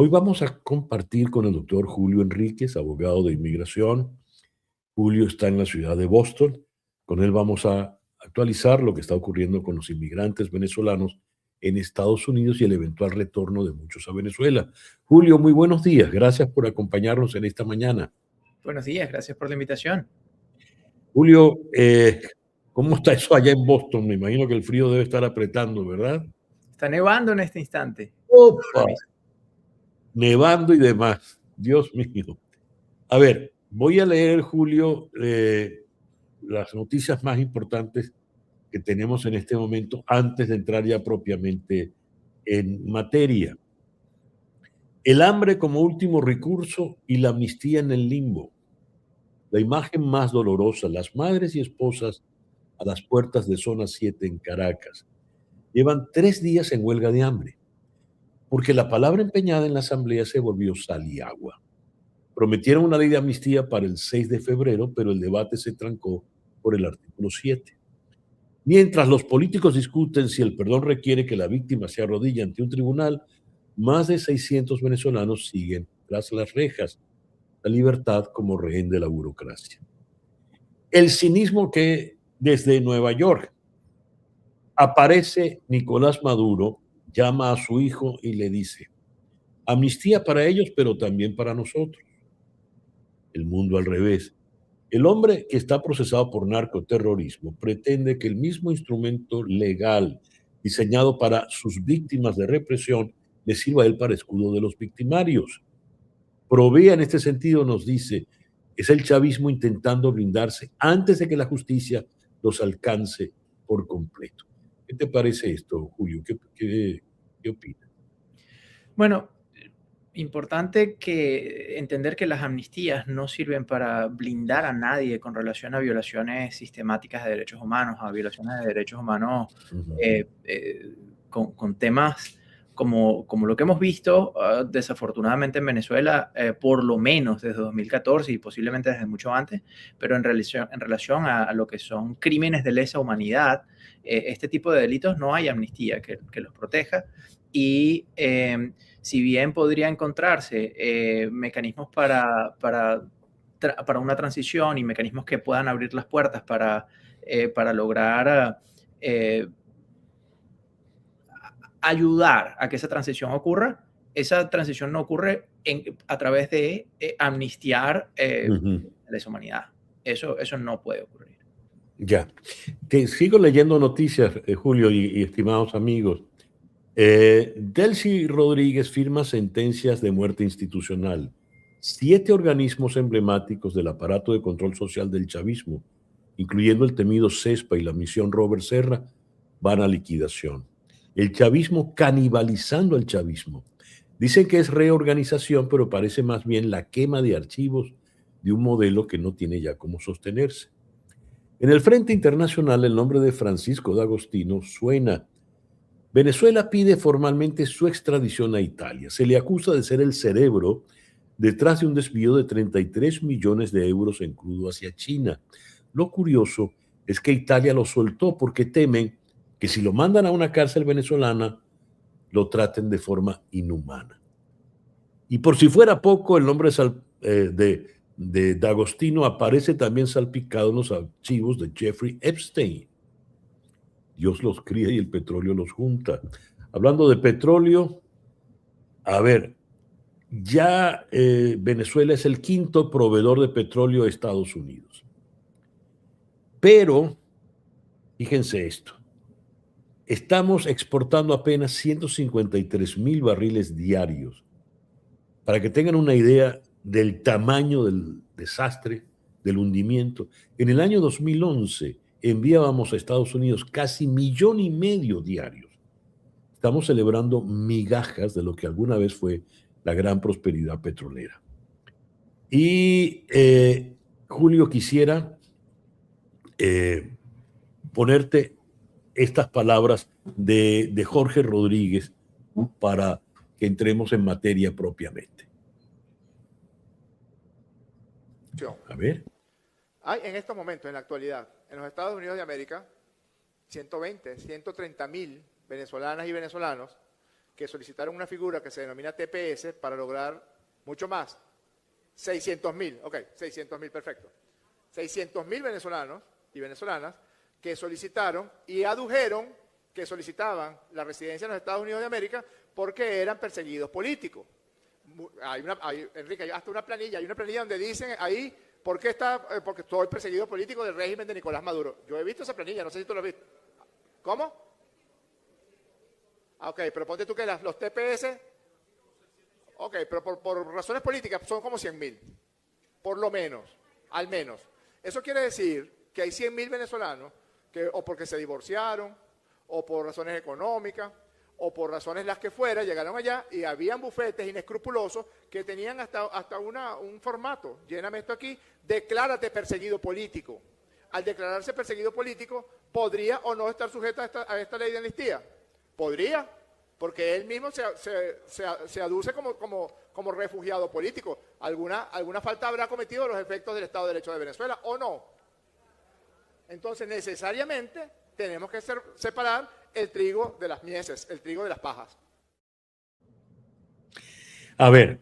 Hoy vamos a compartir con el doctor Julio Enríquez, abogado de inmigración. Julio está en la ciudad de Boston. Con él vamos a actualizar lo que está ocurriendo con los inmigrantes venezolanos en Estados Unidos y el eventual retorno de muchos a Venezuela. Julio, muy buenos días. Gracias por acompañarnos en esta mañana. Buenos días, gracias por la invitación. Julio, ¿cómo está eso allá en Boston? Me imagino que el frío debe estar apretando, ¿verdad? Está nevando en este instante. Opa, Ahora mismo. nevando y demás. Dios mío. A ver, voy a leer, Julio, las noticias más importantes que tenemos en este momento antes de entrar ya propiamente en materia. El hambre como último recurso y la amnistía en el limbo. La imagen más dolorosa, las madres y esposas a las puertas de Zona 7 en Caracas. Llevan 3 días en huelga de hambre, porque la palabra empeñada en la asamblea se volvió sal y agua. Prometieron una ley de amnistía para el 6 de febrero, pero el debate se trancó por el artículo 7. Mientras los políticos discuten si el perdón requiere que la víctima se arrodille ante un tribunal, más de 600 venezolanos siguen tras las rejas, la libertad como rehén de la burocracia. El cinismo que desde Nueva York aparece Nicolás Maduro, llama a su hijo y le dice, amnistía para ellos, pero también para nosotros. El mundo al revés. El hombre que está procesado por narcoterrorismo pretende que el mismo instrumento legal diseñado para sus víctimas de represión le sirva a él para escudo de los victimarios. Provea en este sentido nos dice, es el chavismo intentando blindarse antes de que la justicia los alcance por completo. ¿Qué te parece esto, Julio? ¿Qué opinas? Bueno, importante que entender que las amnistías no sirven para blindar a nadie con relación a violaciones sistemáticas de derechos humanos, a violaciones de derechos humanos Ujú. con temas como lo que hemos visto desafortunadamente en Venezuela, por lo menos desde 2014 y posiblemente desde mucho antes, pero en relación a lo que son crímenes de lesa humanidad, este tipo de delitos no hay amnistía que los proteja y si bien podría encontrarse mecanismos para una transición y mecanismos que puedan abrir las puertas para lograr ayudar a que esa transición ocurra, esa transición no ocurre a través de amnistiar Ujú. la deshumanidad. Eso no puede ocurrir. Ya. Que sigo leyendo noticias, Julio y estimados amigos. Delcy Rodríguez firma sentencias de muerte institucional. 7 organismos emblemáticos del aparato de control social del chavismo, incluyendo el temido CESPA y la misión Robert Serra, van a liquidación. El chavismo canibalizando al chavismo. Dicen que es reorganización, pero parece más bien la quema de archivos de un modelo que no tiene ya cómo sostenerse. En el frente internacional, el nombre de Francisco D'Agostino suena. Venezuela pide formalmente su extradición a Italia. Se le acusa de ser el cerebro detrás de un desvío de 33 millones de euros en crudo hacia China. Lo curioso es que Italia lo soltó porque temen que si lo mandan a una cárcel venezolana, lo traten de forma inhumana. Y por si fuera poco, el nombre de D'Agostino aparece también salpicado en los archivos de Jeffrey Epstein. Dios los cría y el petróleo los junta. Hablando de petróleo, a ver, ya Venezuela es el quinto proveedor de petróleo de Estados Unidos. Pero, fíjense esto, estamos exportando apenas 153,000 barriles diarios. Para que tengan una idea del tamaño del desastre, del hundimiento, en el año 2011 enviábamos a Estados Unidos casi 1,5 millones diarios. Estamos celebrando migajas de lo que alguna vez fue la gran prosperidad petrolera. Y Julio, quisiera eh, ponerte estas palabras de Jorge Rodríguez para que entremos en materia propiamente. A ver. Hay en estos momentos, en la actualidad, en los Estados Unidos de América, 120, 130 mil venezolanas y venezolanos que solicitaron una figura que se denomina TPS para lograr mucho más. 600.000, ok, 600.000, perfecto. 600.000 venezolanos y venezolanas que solicitaron y adujeron que solicitaban la residencia en los Estados Unidos de América porque eran perseguidos políticos. Enrique, hay hasta una planilla donde dicen ahí, ¿por qué porque estoy perseguido político del régimen de Nicolás Maduro? Yo he visto esa planilla, no sé si tú lo has visto. ¿Cómo? Ok, pero ponte tú que los TPS, ok, pero por razones políticas son como 100.000, por lo menos, al menos. Eso quiere decir que hay 100.000 venezolanos que o porque se divorciaron, o por razones económicas, o por razones las que fuera, llegaron allá y habían bufetes inescrupulosos que tenían hasta un formato. Lléname esto aquí, declárate perseguido político. Al declararse perseguido político, ¿podría o no estar sujeto a esta ley de amnistía? Podría, porque él mismo se aduce como refugiado político. ¿Alguna falta habrá cometido los efectos del Estado de Derecho de Venezuela o no? Entonces, necesariamente tenemos que separar el trigo de las mieses, el trigo de las pajas. A ver,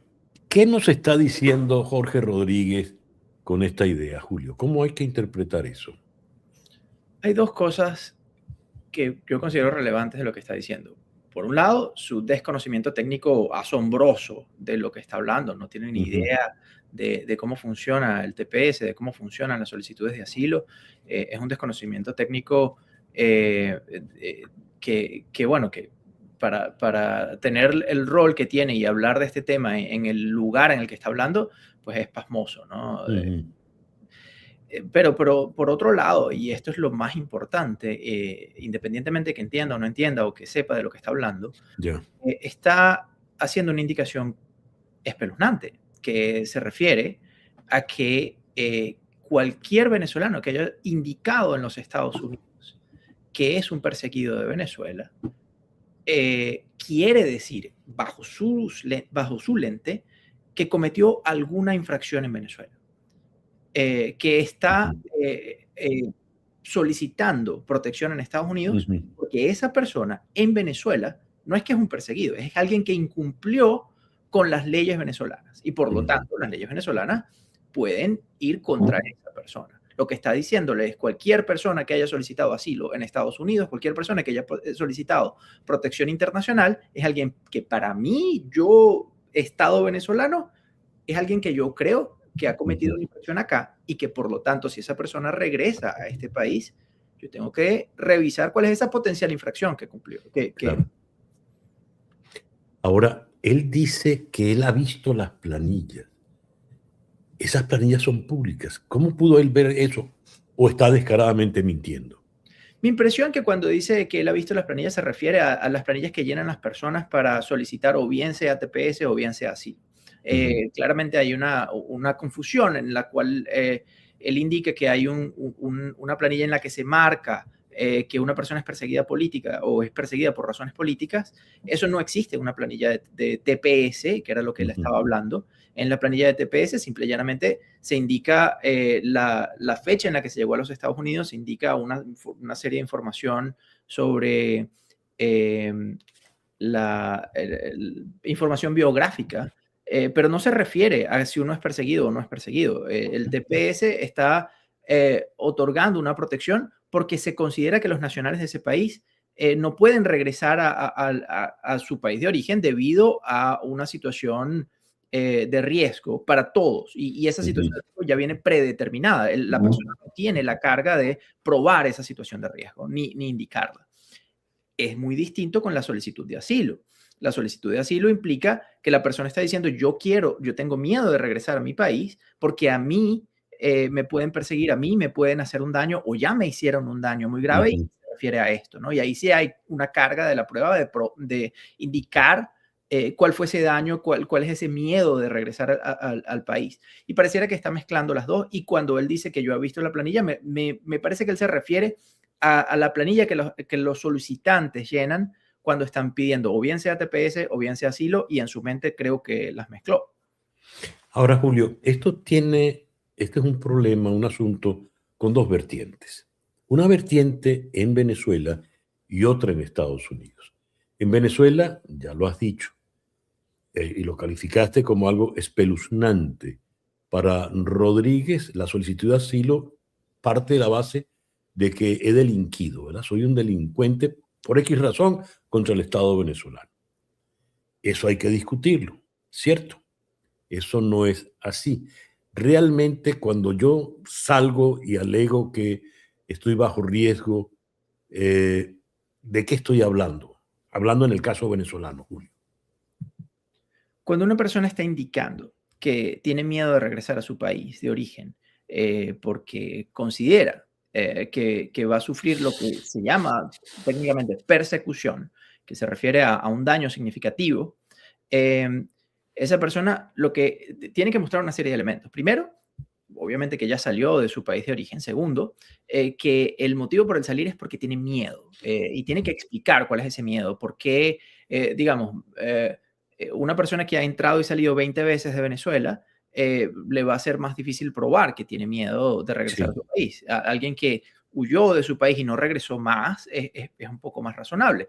¿qué nos está diciendo Jorge Rodríguez con esta idea, Julio? ¿Cómo hay que interpretar eso? Hay dos cosas que yo considero relevantes de lo que está diciendo. Por un lado, su desconocimiento técnico asombroso de lo que está hablando. No tiene ni idea de cómo funciona el TPS, de cómo funcionan las solicitudes de asilo. Es un desconocimiento técnico que para tener el rol que tiene y hablar de este tema en el lugar en el que está hablando, pues es pasmoso, ¿no? Pero por otro lado, y esto es lo más importante, independientemente de que entienda o no entienda o que sepa de lo que está hablando, está haciendo una indicación espeluznante que se refiere a que cualquier venezolano que haya indicado en los Estados Unidos que es un perseguido de Venezuela, quiere decir, bajo su lente, que cometió alguna infracción en Venezuela. Que está solicitando protección en Estados Unidos, porque esa persona en Venezuela no es que es un perseguido, es alguien que incumplió con las leyes venezolanas y por lo tanto las leyes venezolanas pueden ir contra esa persona. Lo que está diciéndole es cualquier persona que haya solicitado asilo en Estados Unidos, cualquier persona que haya solicitado protección internacional, es alguien que para mí, yo, Estado venezolano, es alguien que yo creo que ha cometido una infracción acá y que por lo tanto si esa persona regresa a este país, yo tengo que revisar cuál es esa potencial infracción que cumplió. Claro. Ahora, él dice que él ha visto las planillas. Esas planillas son públicas. ¿Cómo pudo él ver eso? ¿O está descaradamente mintiendo? Mi impresión es que cuando dice que él ha visto las planillas se refiere a las planillas que llenan las personas para solicitar o bien sea TPS o bien sea asilo. Claramente hay una confusión en la cual él indica que hay una planilla en la que se marca que una persona es perseguida política o es perseguida por razones políticas. Eso no existe en una planilla de TPS, que era lo que él estaba hablando. En la planilla de TPS simple y llanamente se indica la fecha en la que se llegó a los Estados Unidos, se indica una serie de información sobre la información biográfica, pero no se refiere a si uno es perseguido o no es perseguido. El TPS está otorgando una protección porque se considera que los nacionales de ese país no pueden regresar a su país de origen debido a una situación de riesgo para todos. Y esa situación de riesgo ya viene predeterminada. La persona no tiene la carga de probar esa situación de riesgo ni indicarla. Es muy distinto con la solicitud de asilo. La solicitud de asilo implica que la persona está diciendo yo tengo miedo de regresar a mi país porque a mí me pueden perseguir, a mí me pueden hacer un daño o ya me hicieron un daño muy grave y se refiere a esto, ¿no? Y ahí sí hay una carga de la prueba de indicar cuál fue ese daño, cuál es ese miedo de regresar al país. Y pareciera que está mezclando las dos y cuando él dice que yo he visto la planilla, me parece que él se refiere a la planilla que los solicitantes llenan cuando están pidiendo o bien sea TPS o bien sea asilo y en su mente creo que las mezcló. Ahora, Julio, este es un problema, un asunto con dos vertientes. Una vertiente en Venezuela y otra en Estados Unidos. En Venezuela, ya lo has dicho, y lo calificaste como algo espeluznante. Para Rodríguez, la solicitud de asilo parte de la base de que he delinquido, ¿verdad? Soy un delincuente por X razón contra el Estado venezolano. Eso hay que discutirlo, ¿cierto? Eso no es así. Realmente, cuando yo salgo y alego que estoy bajo riesgo, ¿de qué estoy hablando? Hablando en el caso venezolano, Julio. Cuando una persona está indicando que tiene miedo de regresar a su país de origen porque considera que va a sufrir lo que se llama técnicamente persecución, que se refiere a un daño significativo, esa persona lo que tiene que mostrar una serie de elementos. Primero, obviamente que ya salió de su país de origen. Segundo, que el motivo por el salir es porque tiene miedo y tiene que explicar cuál es ese miedo, por qué, digamos, una persona que ha entrado y salido 20 veces de Venezuela, le va a ser más difícil probar que tiene miedo de regresar a su país. Alguien que huyó de su país y no regresó más es un poco más razonable.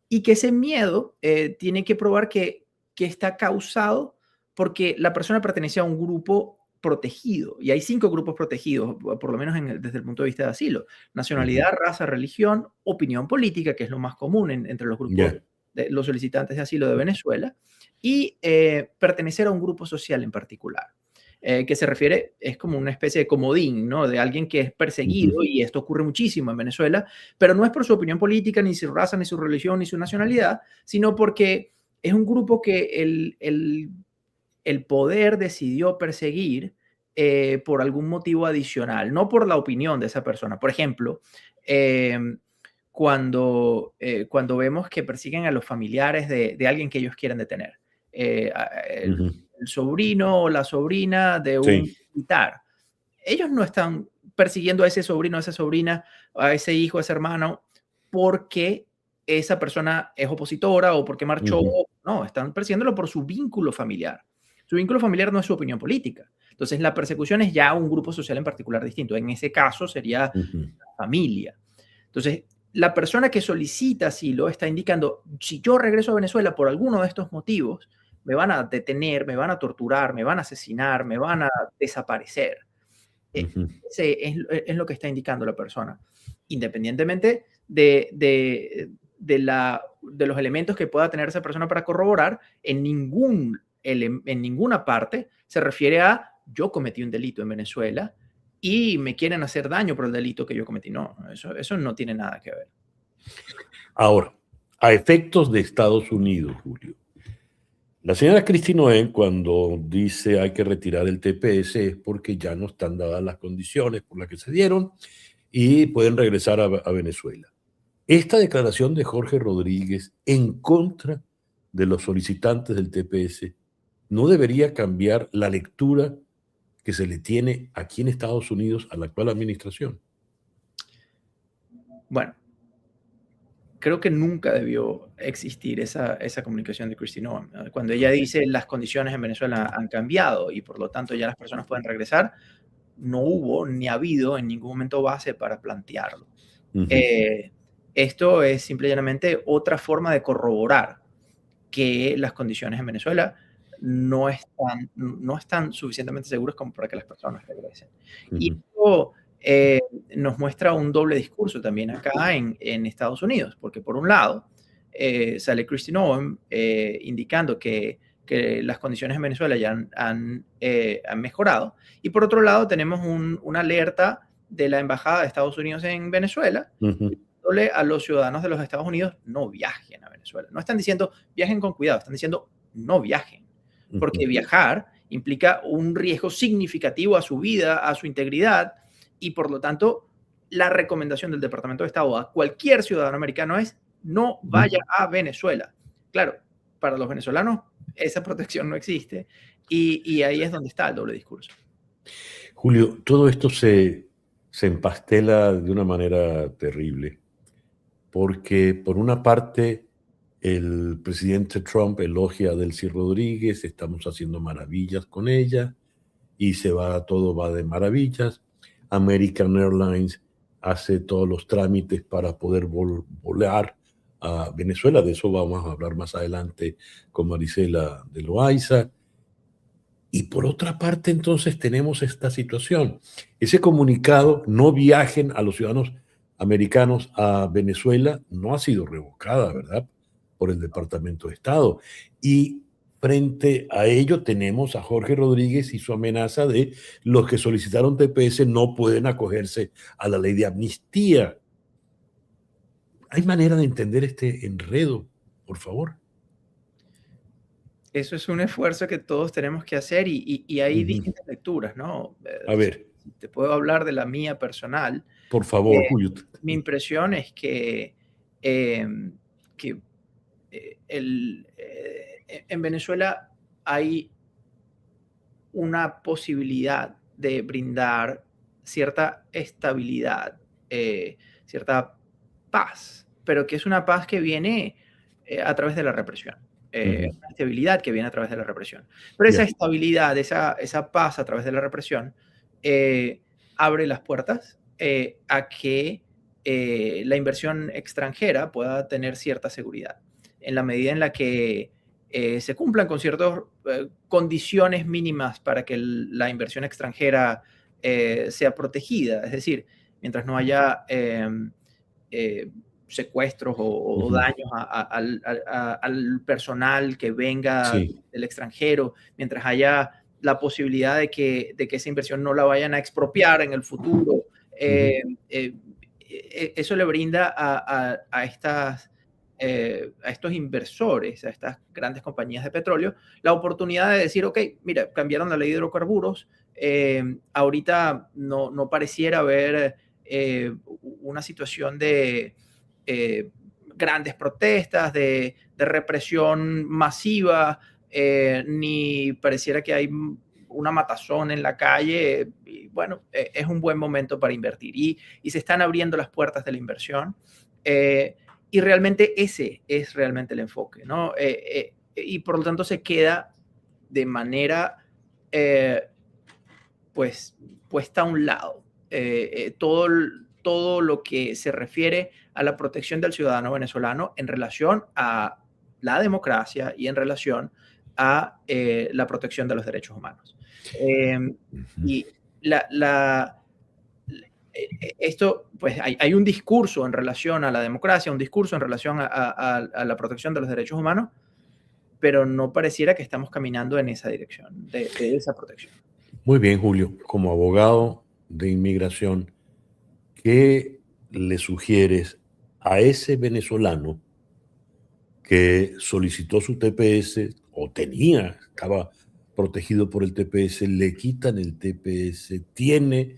Y que ese miedo tiene que probar que está causado porque la persona pertenece a un grupo protegido. Y hay 5 grupos protegidos, por lo menos desde el punto de vista de asilo. Nacionalidad, raza, religión, opinión política, que es lo más común entre los grupos de los solicitantes de asilo de Venezuela, y pertenecer a un grupo social en particular, que se refiere, es como una especie de comodín, ¿no? De alguien que es perseguido, y esto ocurre muchísimo en Venezuela, pero no es por su opinión política, ni su raza, ni su religión, ni su nacionalidad, sino porque es un grupo que el poder decidió perseguir por algún motivo adicional, no por la opinión de esa persona. Por ejemplo, cuando vemos que persiguen a los familiares de alguien que ellos quieren detener, el sobrino o la sobrina de un militar, ellos no están persiguiendo a ese sobrino, a esa sobrina, a ese hijo, a ese hermano, porque esa persona es opositora o porque marchó. No, están persiguiéndolo por su vínculo familiar. Su vínculo familiar no es su opinión política. Entonces, la persecución es ya un grupo social en particular distinto. En ese caso sería la familia. Entonces, la persona que solicita asilo está indicando, si yo regreso a Venezuela por alguno de estos motivos, me van a detener, me van a torturar, me van a asesinar, me van a desaparecer. Ese es lo que está indicando la persona. Independientemente de los elementos que pueda tener esa persona para corroborar, en ninguna parte se refiere a yo cometí un delito en Venezuela y me quieren hacer daño por el delito que yo cometí. No, eso no tiene nada que ver. Ahora, a efectos de Estados Unidos, Julio, la señora Kristi Noem, cuando dice hay que retirar el TPS, es porque ya no están dadas las condiciones por las que se dieron y pueden regresar a Venezuela. Esta declaración de Jorge Rodríguez en contra de los solicitantes del TPS no debería cambiar la lectura que se le tiene aquí en Estados Unidos a la actual administración. Bueno, creo que nunca debió existir esa comunicación de Kristi Noem. Cuando ella dice las condiciones en Venezuela han cambiado y por lo tanto ya las personas pueden regresar, no hubo ni ha habido en ningún momento base para plantearlo. Esto es simple y llanamente otra forma de corroborar que las condiciones en Venezuela no están suficientemente seguras como para que las personas regresen. Y esto nos muestra un doble discurso también acá en Estados Unidos, porque por un lado sale Kristi Noem indicando que las condiciones en Venezuela ya han mejorado, y por otro lado tenemos una alerta de la Embajada de Estados Unidos en Venezuela, a los ciudadanos de los Estados Unidos no viajen a Venezuela. No están diciendo viajen con cuidado, están diciendo no viajen, porque viajar implica un riesgo significativo a su vida, a su integridad, y por lo tanto la recomendación del Departamento de Estado a cualquier ciudadano americano es no vaya a Venezuela. Claro, para los venezolanos esa protección no existe, y ahí es donde está el doble discurso. Julio, todo esto se empastela de una manera terrible, porque por una parte el presidente Trump elogia a Delcy Rodríguez, estamos haciendo maravillas con ella, y todo va de maravillas. American Airlines hace todos los trámites para poder volar a Venezuela. De eso vamos a hablar más adelante con Marisela de Loaiza. Y por otra parte, entonces, tenemos esta situación. Ese comunicado, no viajen a los ciudadanos americanos a Venezuela, no ha sido revocada, ¿verdad?, por el Departamento de Estado. Y frente a ello tenemos a Jorge Rodríguez y su amenaza de los que solicitaron TPS no pueden acogerse a la ley de amnistía. ¿Hay manera de entender este enredo, por favor? Eso es un esfuerzo que todos tenemos que hacer y hay distintas lecturas, ¿no? A ver, Te puedo hablar de la mía personal. por favor, Julio. Mi impresión es que en Venezuela hay una posibilidad de brindar cierta estabilidad, cierta paz, pero que es una paz que viene a través de la represión. Una estabilidad que viene a través de la represión. Pero esa estabilidad, esa paz a través de la represión, abre las puertas a que la inversión extranjera pueda tener cierta seguridad. En la medida en la que se cumplan con ciertas condiciones mínimas para que la inversión extranjera sea protegida. Es decir, mientras no haya secuestros o daños al personal que venga del extranjero, mientras haya la posibilidad de que esa inversión no la vayan a expropiar en el futuro. Eso le brinda a estos inversores, a estas grandes compañías de petróleo, la oportunidad de decir, ok, mira, cambiaron la ley de hidrocarburos, ahorita no pareciera haber una situación de grandes protestas, de represión masiva, ni pareciera que hay una matazón en la calle. Y bueno, es un buen momento para invertir y se están abriendo las puertas de la inversión. Y realmente ese es realmente el enfoque, ¿no? Y por lo tanto se queda de manera pues puesta a un lado todo lo que se refiere a la protección del ciudadano venezolano en relación a la democracia y en relación a la protección de los derechos humanos. Y esto, pues hay un discurso en relación a la democracia, un discurso en relación a la protección de los derechos humanos, pero no pareciera que estamos caminando en esa dirección, de esa protección. Muy bien, Julio. Como abogado de inmigración, ¿qué le sugieres a ese venezolano que solicitó su TPS o estaba protegido por el TPS, le quitan el TPS, tiene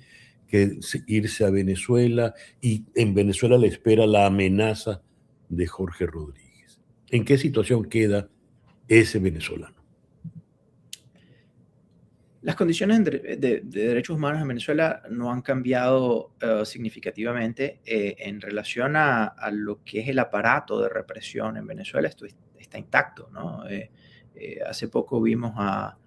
que irse a Venezuela y en Venezuela le espera la amenaza de Jorge Rodríguez? ¿En qué situación queda ese venezolano? Las condiciones de derechos humanos en Venezuela no han cambiado significativamente en relación a lo que es el aparato de represión en Venezuela. Esto está intacto, ¿no? Hace poco vimos a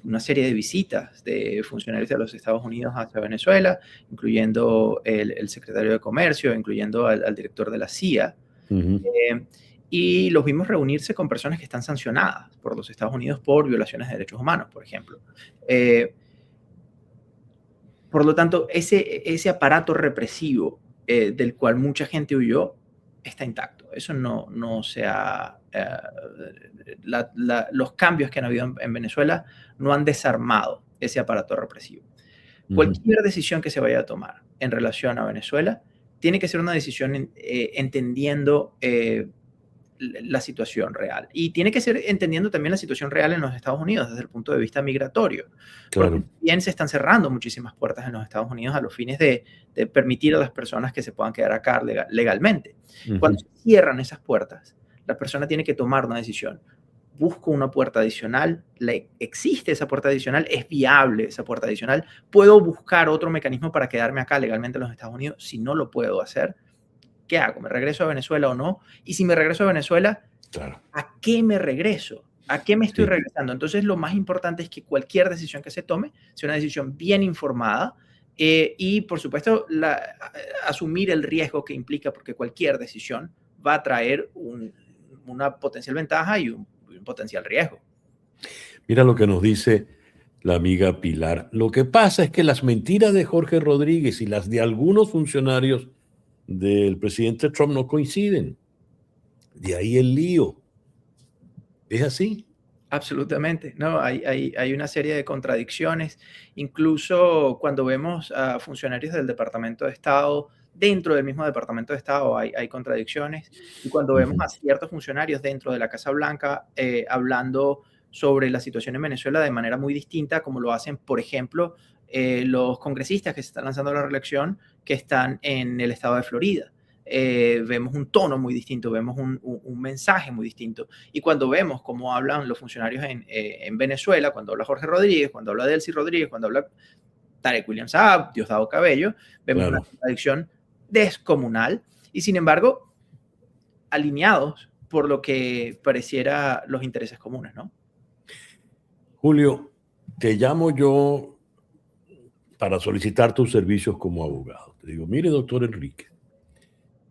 una serie de visitas de funcionarios de los Estados Unidos hacia Venezuela, incluyendo el secretario de Comercio, incluyendo al director de la CIA. Y los vimos reunirse con personas que están sancionadas por los Estados Unidos por violaciones de derechos humanos, por ejemplo. Por lo tanto, ese aparato represivo del cual mucha gente huyó está intacto. Eso no se ha... los cambios que han habido en Venezuela no han desarmado ese aparato represivo. Cualquier decisión que se vaya a tomar en relación a Venezuela tiene que ser una decisión entendiendo la situación real. Y tiene que ser entendiendo también la situación real en los Estados Unidos desde el punto de vista migratorio. Claro. Porque bien se están cerrando muchísimas puertas en los Estados Unidos a los fines de permitir a las personas que se puedan quedar acá legalmente. Cuando se cierran esas puertas, la persona tiene que tomar una decisión. Busco una puerta adicional, existe esa puerta adicional, es viable esa puerta adicional, puedo buscar otro mecanismo para quedarme acá legalmente en los Estados Unidos. Si no lo puedo hacer, ¿qué hago? ¿Me regreso a Venezuela o no? Y si me regreso a Venezuela, claro, ¿a qué me regreso? ¿A qué me estoy regresando? Entonces, lo más importante es que cualquier decisión que se tome sea una decisión bien informada y, por supuesto, asumir el riesgo que implica, porque cualquier decisión va a traer una potencial ventaja y un potencial riesgo. Mira lo que nos dice la amiga Pilar. Lo que pasa es que las mentiras de Jorge Rodríguez y las de algunos funcionarios del presidente Trump no coinciden. De ahí el lío. ¿Es así? Absolutamente, ¿no? Hay una serie de contradicciones, incluso cuando vemos a funcionarios del Departamento de Estado, dentro del mismo Departamento de Estado hay contradicciones, y cuando vemos a ciertos funcionarios dentro de la Casa Blanca hablando sobre la situación en Venezuela de manera muy distinta, como lo hacen, por ejemplo, los congresistas que se están lanzando a la reelección, que están en el estado de Florida. Vemos un tono muy distinto, vemos un mensaje muy distinto. Y cuando vemos cómo hablan los funcionarios en Venezuela, cuando habla Jorge Rodríguez, cuando habla Delcy Rodríguez, cuando habla Tarek William Saab, Diosdado Cabello, vemos una contradicción descomunal y, sin embargo, alineados por lo que pareciera los intereses comunes, ¿no? Julio, te llamo yo para solicitar tus servicios como abogado. Te digo, mire, doctor Enrique,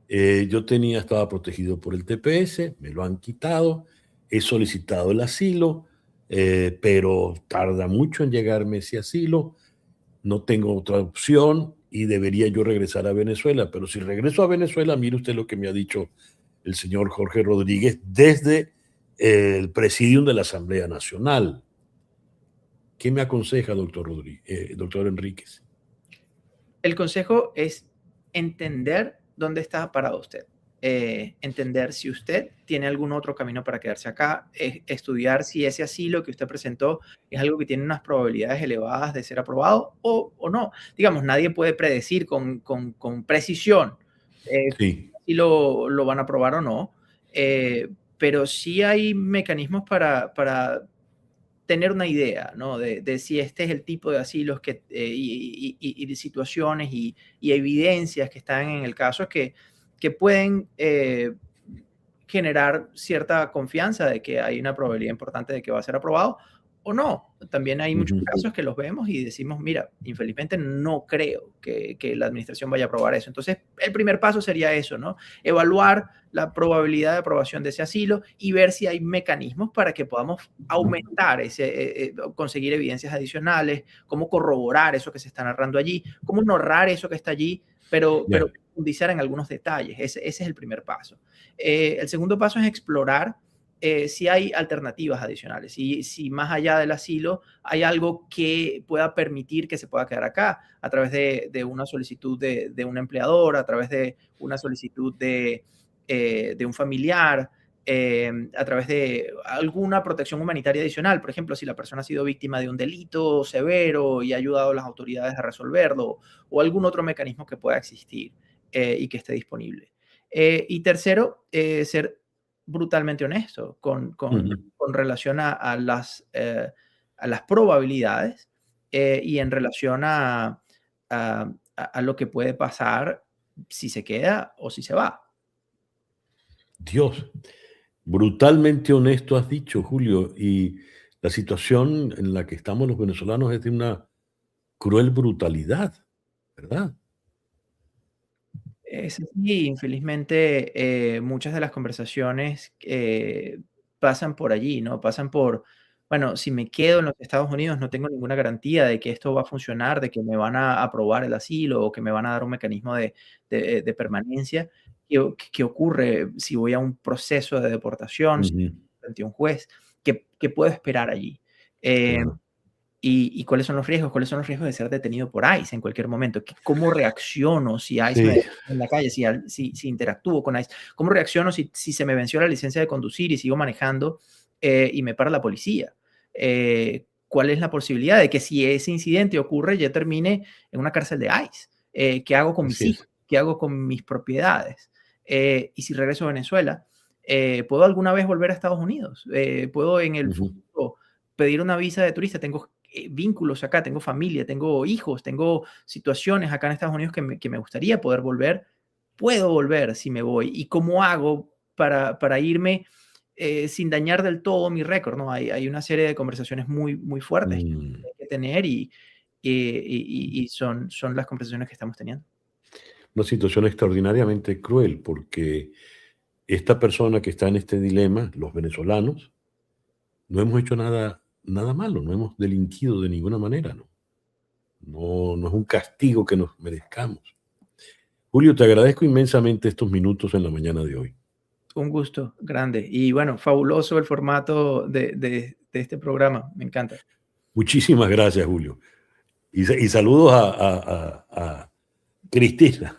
yo estaba protegido por el TPS, me lo han quitado, he solicitado el asilo, pero tarda mucho en llegarme ese asilo, no tengo otra opción y debería yo regresar a Venezuela, pero si regreso a Venezuela, mire usted lo que me ha dicho el señor Jorge Rodríguez desde el Presidium de la Asamblea Nacional. ¿Qué me aconseja, doctor Enríquez? El consejo es entender dónde está parado usted. Entender si usted tiene algún otro camino para quedarse acá, estudiar si ese asilo que usted presentó es algo que tiene unas probabilidades elevadas de ser aprobado o no. Digamos, nadie puede predecir con precisión Sí. si lo van a aprobar o no, pero sí hay mecanismos para tener una idea, ¿no? De si este es el tipo de asilos y de situaciones y evidencias que están en el caso que pueden generar cierta confianza de que hay una probabilidad importante de que va a ser aprobado o no. También hay muchos casos que los vemos y decimos, mira, infelizmente no creo que la administración vaya a aprobar eso. Entonces, el primer paso sería eso, ¿no? Evaluar la probabilidad de aprobación de ese asilo y ver si hay mecanismos para que podamos aumentar conseguir evidencias adicionales, cómo corroborar eso que se está narrando allí, cómo narrar eso que está allí, pero profundizar en algunos detalles. Ese es el primer paso. El segundo paso es explorar si hay alternativas adicionales, si más allá del asilo hay algo que pueda permitir que se pueda quedar acá a través de una solicitud de un empleador, a través de una solicitud de un familiar, a través de alguna protección humanitaria adicional. Por ejemplo, si la persona ha sido víctima de un delito severo y ha ayudado a las autoridades a resolverlo, o algún otro mecanismo que pueda existir y que esté disponible. Y tercero, ser brutalmente honesto con relación a las probabilidades y en relación a lo que puede pasar si se queda o si se va. Dios, brutalmente honesto has dicho, Julio, y la situación en la que estamos los venezolanos es de una cruel brutalidad, ¿verdad? Es así, infelizmente muchas de las conversaciones pasan por allí, ¿no? Pasan por, bueno, si me quedo en los Estados Unidos no tengo ninguna garantía de que esto va a funcionar, de que me van a aprobar el asilo o que me van a dar un mecanismo de permanencia. ¿Qué ocurre si voy a un proceso de deportación frente a un juez? ¿Qué puedo esperar allí? Claro. ¿Y cuáles son los riesgos? ¿Cuáles son los riesgos de ser detenido por ICE en cualquier momento? ¿Cómo reacciono si ICE me detiene en la calle, si interactúo con ICE? ¿Cómo reacciono si se me venció la licencia de conducir y sigo manejando y me para la policía? ¿Cuál es la posibilidad de que si ese incidente ocurre ya termine en una cárcel de ICE? ¿Qué hago con mis hijos? ¿Qué hago con mis propiedades? Y si regreso a Venezuela, ¿puedo alguna vez volver a Estados Unidos? ¿Puedo en el futuro pedir una visa de turista? Tengo vínculos acá, tengo familia, tengo hijos, tengo situaciones acá en Estados Unidos que me gustaría poder volver. Puedo volver si me voy. ¿Y cómo hago para irme sin dañar del todo mi récord? ¿No? Hay una serie de conversaciones muy, muy fuertes que hay que tener y son las conversaciones que estamos teniendo. Una situación extraordinariamente cruel porque esta persona que está en este dilema, los venezolanos, no hemos hecho nada malo, no hemos delinquido de ninguna manera, ¿no? No es un castigo que nos merezcamos. Julio, te agradezco inmensamente estos minutos en la mañana de hoy. Un gusto grande. Y bueno, fabuloso el formato de este programa. Me encanta. Muchísimas gracias, Julio. Y saludos a Cristina.